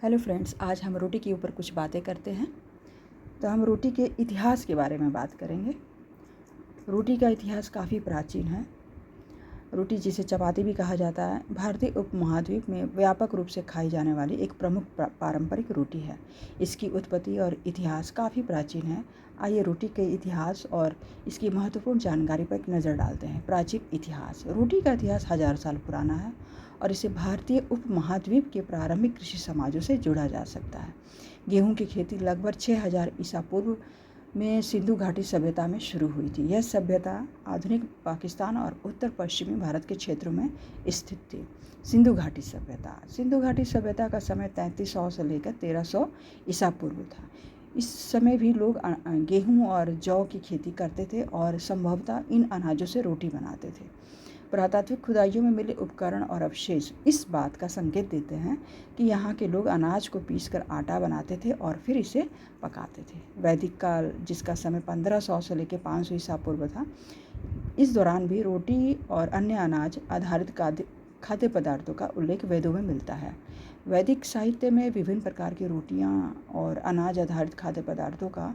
Hello friends, आज हम रोटी के ऊपर कुछ बातें करते हैं। तो हम रोटी के इतिहास के बारे में बात करेंगे। रोटी का इतिहास काफ़ी प्राचीन है। रोटी जिसे चपाती भी कहा जाता है, भारतीय उपमहाद्वीप में व्यापक रूप से खाई जाने वाली एक प्रमुख पारंपरिक रोटी है। इसकी उत्पत्ति और इतिहास काफ़ी प्राचीन है। आइए रोटी के इतिहास और इसकी महत्वपूर्ण जानकारी पर एक नज़र डालते हैं। प्राचीन इतिहास। रोटी का इतिहास हज़ार साल पुराना है और इसे भारतीय उपमहाद्वीप के प्रारंभिक कृषि समाजों से जोड़ा जा सकता है। गेहूं की खेती लगभग 6000 ईसा पूर्व में सिंधु घाटी सभ्यता में शुरू हुई थी। यह सभ्यता आधुनिक पाकिस्तान और उत्तर पश्चिमी भारत के क्षेत्रों में स्थित थी। सिंधु घाटी सभ्यता का समय 3300 से लेकर 1300 ईसा पूर्व था। इस समय भी लोग गेहूं और जौ की खेती करते थे और संभवतः इन अनाजों से रोटी बनाते थे। पुरातात्विक खुदाइयों में मिले उपकरण और अवशेष इस बात का संकेत देते हैं कि यहाँ के लोग अनाज को पीसकर आटा बनाते थे और फिर इसे पकाते थे। वैदिक काल, जिसका समय 1500 से लेकर 500 ईसा पूर्व था, इस दौरान भी रोटी और अन्य अनाज आधारित खाद्य पदार्थों का उल्लेख वेदों में मिलता है। वैदिक साहित्य में विभिन्न प्रकार की रोटियां और अनाज आधारित खाद्य पदार्थों का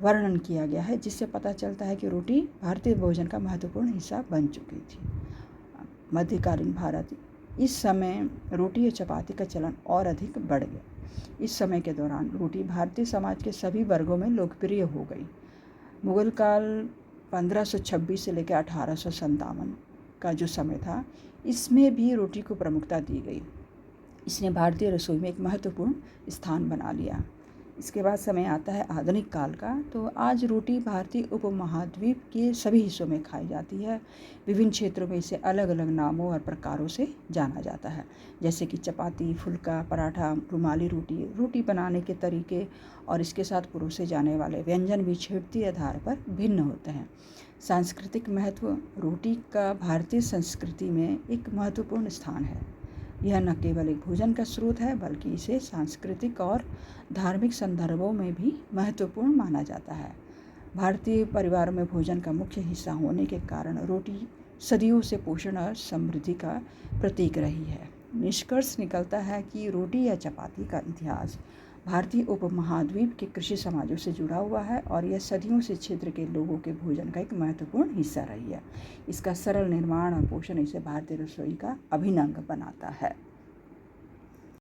वर्णन किया गया है, जिससे पता चलता है कि रोटी भारतीय भोजन का महत्वपूर्ण हिस्सा बन चुकी थी। मध्यकालीन भारत, इस समय रोटी और चपाती का चलन और अधिक बढ़ गया। इस समय के दौरान रोटी भारतीय समाज के सभी वर्गों में लोकप्रिय हो गई। मुगल काल 1526 से लेकर 1857 का जो समय था, इसमें भी रोटी को प्रमुखता दी गई। इसने भारतीय रसोई में एक महत्वपूर्ण स्थान बना लिया। इसके बाद समय आता है आधुनिक काल का। तो आज रोटी भारतीय उपमहाद्वीप के सभी हिस्सों में खाई जाती है। विभिन्न क्षेत्रों में इसे अलग अलग नामों और प्रकारों से जाना जाता है, जैसे कि चपाती, फुल्का, पराठा, रुमाली रोटी। रोटी बनाने के तरीके और इसके साथ परोसे जाने वाले व्यंजन भी क्षेत्रीय आधार पर भिन्न होते हैं। सांस्कृतिक महत्व। रोटी का भारतीय संस्कृति में एक महत्वपूर्ण स्थान है। यह न केवल एक भोजन का स्रोत है, बल्कि इसे सांस्कृतिक और धार्मिक संदर्भों में भी महत्वपूर्ण माना जाता है। भारतीय परिवारों में भोजन का मुख्य हिस्सा होने के कारण रोटी सदियों से पोषण और समृद्धि का प्रतीक रही है। निष्कर्ष निकलता है कि रोटी या चपाती का इतिहास भारतीय उपमहाद्वीप के कृषि समाजों से जुड़ा हुआ है और यह सदियों से क्षेत्र के लोगों के भोजन का एक महत्वपूर्ण हिस्सा रही है। इसका सरल निर्माण और पोषण इसे भारतीय रसोई का अभिन्न अंग बनाता है।